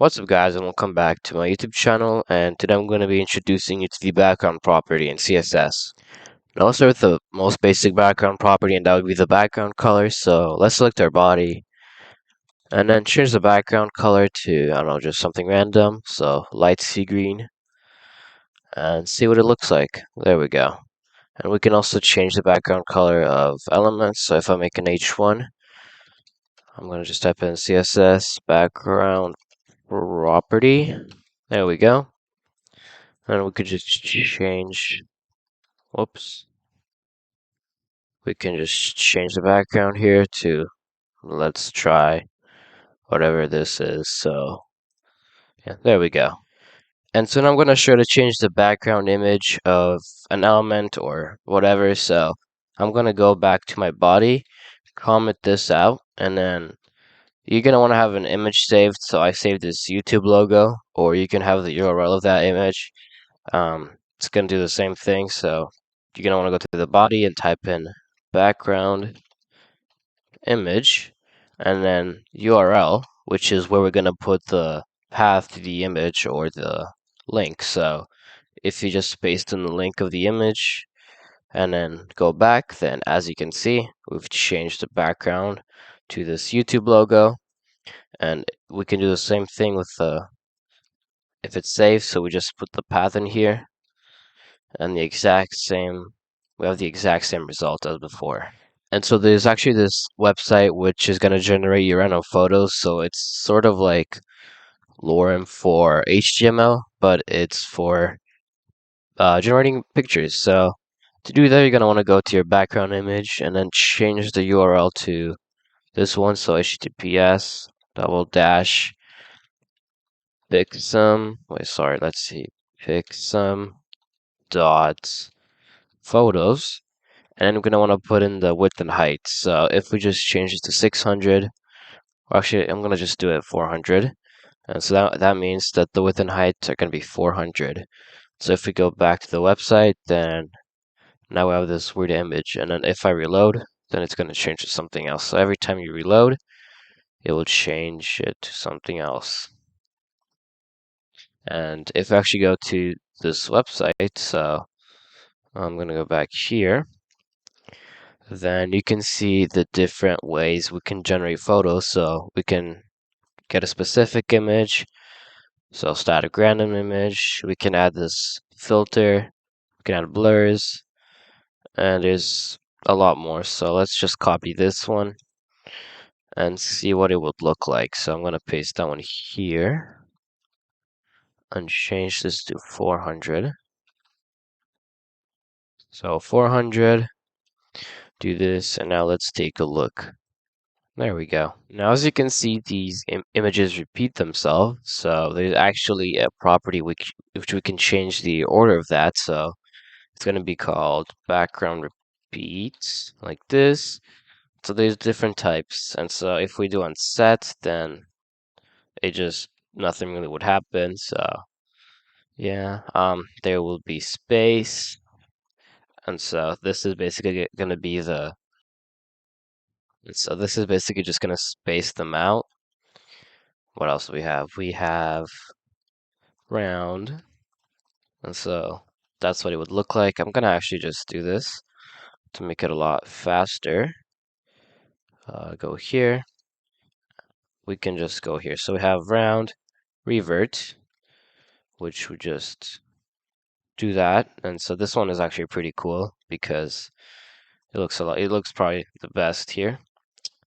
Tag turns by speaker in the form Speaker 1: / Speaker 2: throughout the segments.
Speaker 1: What's up guys, and welcome back to my YouTube channel, and today I'm going to be introducing you to the background property in CSS. Now let's start with the most basic background property, and that would be the background color. So let's select our body and then change the background color to, I don't know, just something random, so light sea green, and see what it looks like. There we go. And we can also change the background color of elements. So if I make an H1, I'm going to just type in CSS background property. There we go. And we could just change, whoops. We can just change the background here to, let's try whatever this is. So, yeah, there we go. And so now I'm going to show you to change the background image of an element or whatever. So I'm going to go back to my body, comment this out, and then you're going to want to have an image saved. So I saved this YouTube logo, or you can have the URL of that image. It's going to do the same thing. So you're going to want to go to the body and type in background image and then URL, which is where we're going to put the path to the image or the link. So if you just paste in the link of the image and then go back, then as you can see, we've changed the background to this YouTube logo. And we can do the same thing with the, if it's saved, so we just put the path in here and we have the exact same result as before. And so there's actually this website which is going to generate your random photos. So it's sort of like Lorem for HTML, but it's for generating pictures. So to do that, you're going to want to go to your background image and then change the URL to this one. So HTTPS picsum, let's see, picsum dot photos. And then we're going to want to put in the width and height. So if we just change it to 600, or actually I'm going to just do it 400. And so that means that the width and height are going to be 400. So if we go back to the website, then now we have this weird image. And then if I reload, then it's going to change to something else. So every time you reload, it will change it to something else. And if I actually go to this website, so I'm going to go back here, then you can see the different ways we can generate photos. So we can get a specific image, so static random image. We can add this filter, we can add blurs, and there's a lot more. So let's just copy this one and see what it would look like. So I'm going to paste that one here and change this to 400. So 400, do this, and now let's take a look. There we go. Now, as you can see, these images repeat themselves. So there's actually a property which we can change the order of that. So it's going to be called background repeats, like this. So there's different types. And so if we do on set, then nothing really would happen. So yeah, there will be space. And so this is basically going to be so this is basically just going to space them out. What else do we have? We have round. And so that's what it would look like. I'm going to actually just do this to make it a lot faster. Go here. We can just go here. So we have round, revert, which would just do that. And so this one is actually pretty cool because it looks probably the best here.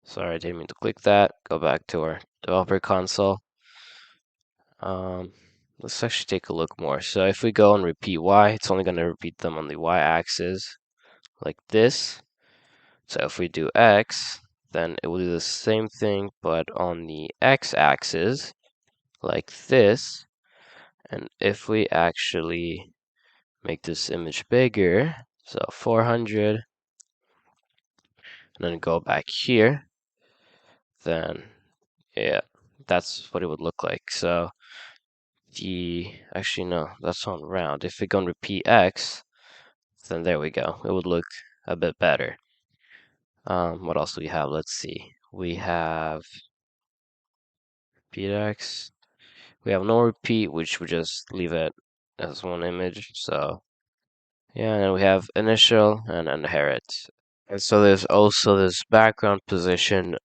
Speaker 1: Sorry, I didn't mean to click that. Go back to our developer console. Let's actually take a look more. So if we go and repeat Y, it's only going to repeat them on the Y axis like this. So if we do X, then it will do the same thing, but on the X axis like this. And if we actually make this image bigger, so 400, and then go back here, then yeah, that's what it would look like. So actually no, that's on round. If we go and repeat X, then there we go. It would look a bit better. What else do we have? Let's see. We have repeat X. We have no repeat, which we just leave it as one image. So yeah, and then we have initial and inherit. And so there's also this background position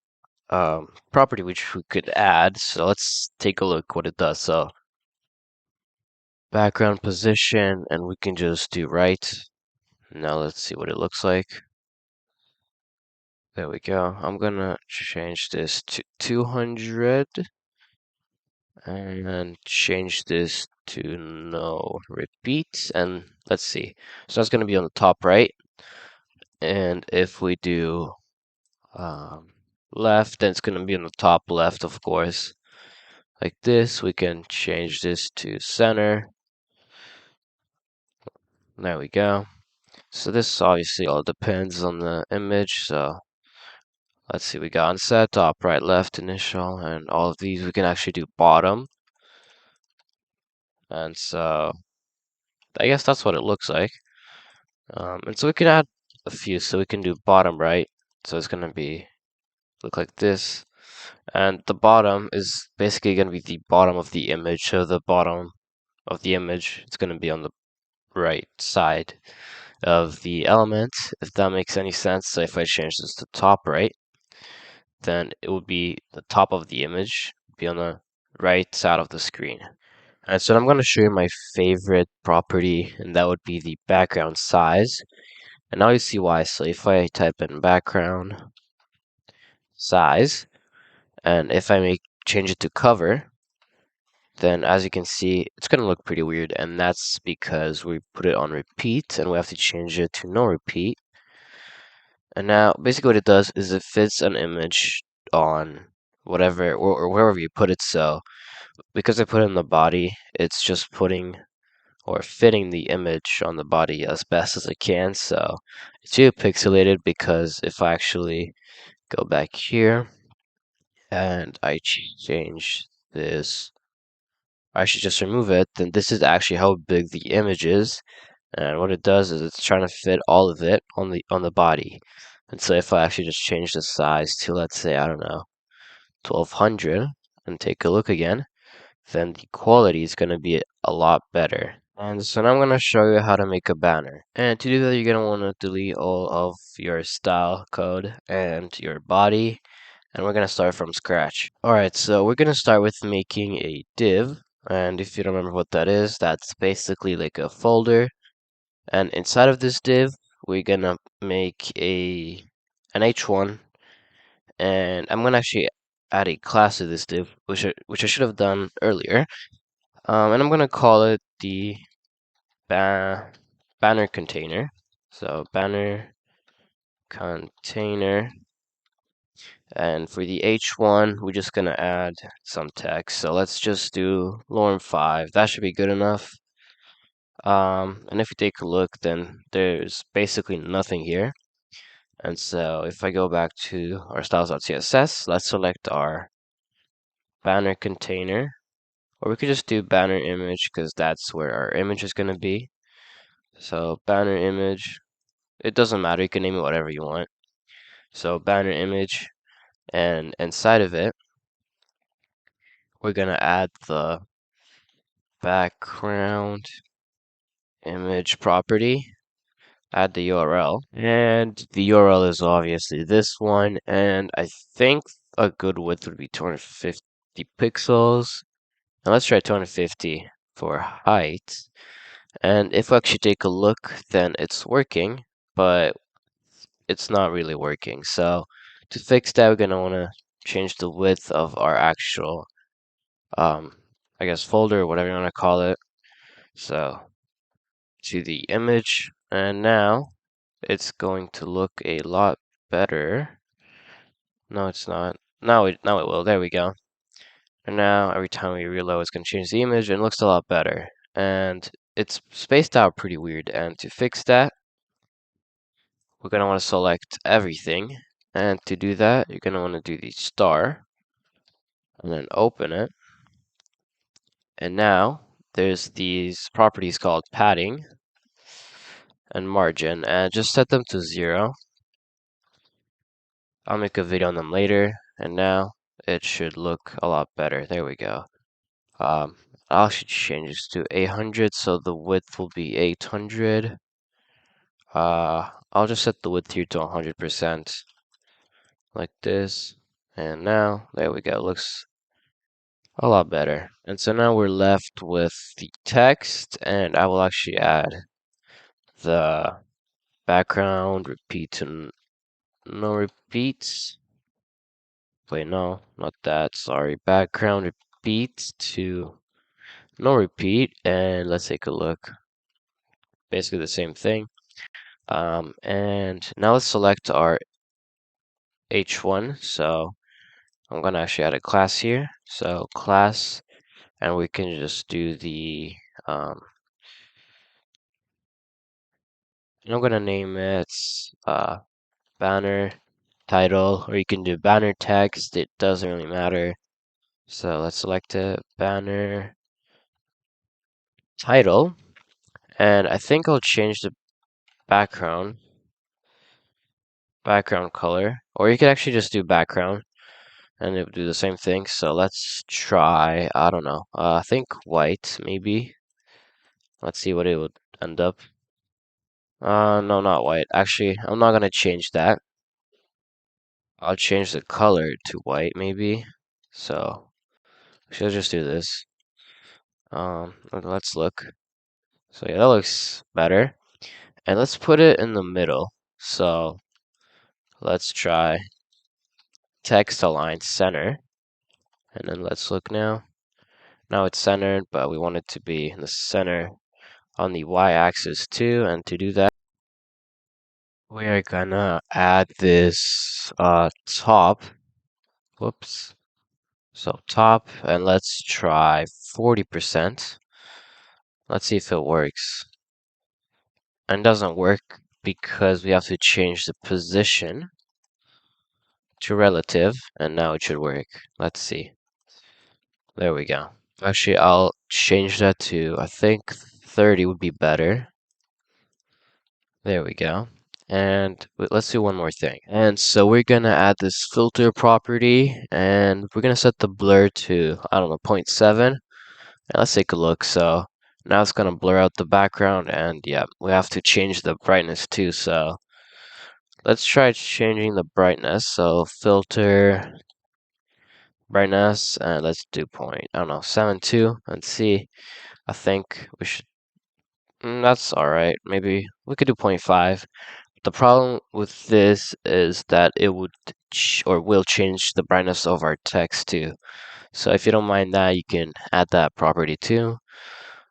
Speaker 1: property which we could add. So let's take a look what it does. So background position, and we can just do right. Now let's see what it looks like. There we go. I'm gonna change this to 200 and change this to no repeats. And let's see. So that's gonna be on the top right. And if we do left, then it's gonna be on the top left, of course. Like this, we can change this to center. There we go. So this obviously all depends on the image. So let's see, we got onset, top, right, left, initial, and all of these we can actually do bottom. And so I guess that's what it looks like. And so we can add a few. So we can do bottom right. So it's gonna be look like this. And the bottom is basically gonna be the bottom of the image. So the bottom of the image, it's gonna be on the right side of the element, if that makes any sense. So if I change this to top right, then it would be the top of the image, be on the right side of the screen. And so I'm going to show you my favorite property, and that would be the background size. And now you see why. So if I type in background size, and if I change it to cover, then as you can see, it's going to look pretty weird. And that's because we put it on repeat, and we have to change it to no repeat. And now, basically what it does is it fits an image on whatever, or wherever you put it. So because I put it in the body, it's just putting or fitting the image on the body as best as I can. So it's really pixelated because if I actually go back here and I change this, I should just remove it, then this is actually how big the image is. And what it does is it's trying to fit all of it on the body. And so if I actually just change the size to, let's say, I don't know, 1200 and take a look again, then the quality is going to be a lot better. And so now I'm going to show you how to make a banner. And to do that, you're going to want to delete all of your style code and your body. And we're going to start from scratch. Alright, so we're going to start with making a div. And if you don't remember what that is, that's basically like a folder. And inside of this div, we're going to make an h1. And I'm going to actually add a class to this div, which I should have done earlier. And I'm going to call it the banner container. So banner container. And for the H1, we're just going to add some text. So let's just do lorem 5. That should be good enough. And if you take a look, then there's basically nothing here. And so if I go back to our styles.css, let's select our banner container. Or we could just do banner image because that's where our image is going to be. So banner image, it doesn't matter. You can name it whatever you want. So banner image, and inside of it, we're going to add the background image property, add the URL, and the URL is obviously this one, and I think a good width would be 250 pixels. Now let's try 250 for height. And if we actually take a look, then it's working, but it's not really working. So to fix that, we're going to want to change the width of our actual, I guess, folder, or whatever you want to call it. So to the image, and now it's going to look a lot better. No, it's not. Now it will. There we go. And now every time we reload, it's going to change the image, and it looks a lot better. And it's spaced out pretty weird. And to fix that, we're going to want to select everything. And to do that, you're going to want to do the star and then open it. And now there's these properties called padding and margin, and just set them to 0. I'll make a video on them later, and now it should look a lot better. There we go. Um, I'll actually change this to 800, so the width will be 800. I'll just set the width here to 100%, like this. And now, there we go, looks a lot better. And so now we're left with the text, and I will actually add the background repeat to no repeats. Wait, no, not that, sorry. Background repeat to no repeat, and let's take a look. Basically the same thing. And now let's select our H1. So I'm gonna actually add a class here. So class, and we can just do the and I'm gonna name it banner title, or you can do banner text. It doesn't really matter. So let's select a banner title, and I think I'll change the background color, or you could actually just do background and it would do the same thing. So let's try, I don't know, I think white maybe. Let's see what it would end up. No, not white. Actually, I'm not gonna change that. I'll change the color to white maybe. So she'll just do this. Let's look. So yeah, that looks better. And let's put it in the middle. So let's try text align center. And then let's look now. Now it's centered, but we want it to be in the center on the y-axis too. And to do that, we are gonna add this top. Whoops. So top, and let's try 40%. Let's see if it works. And it doesn't work because we have to change the position to relative, and now it should work. Let's see. There we go. Actually, I'll change that to, I think 30 would be better. There we go. And let's do one more thing. And so we're gonna add this filter property, and we're gonna set the blur to, I don't know, 0.7. And let's take a look. So now it's gonna blur out the background, and yeah, we have to change the brightness too. So let's try changing the brightness. So filter brightness, and let's do I don't know, 7.2. Let's see. I think we should. That's all right. Maybe we could do 0.5. The problem with this is that it would or will change the brightness of our text too. So if you don't mind that, you can add that property too.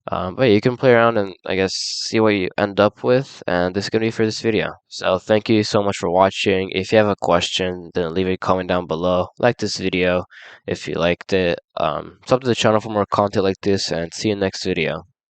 Speaker 1: But yeah, you can play around and I guess see what you end up with. And this is gonna be for this video. So thank you so much for watching. If you have a question, then leave a comment down below. Like this video if you liked it. Sub to the channel for more content like this, and see you next video.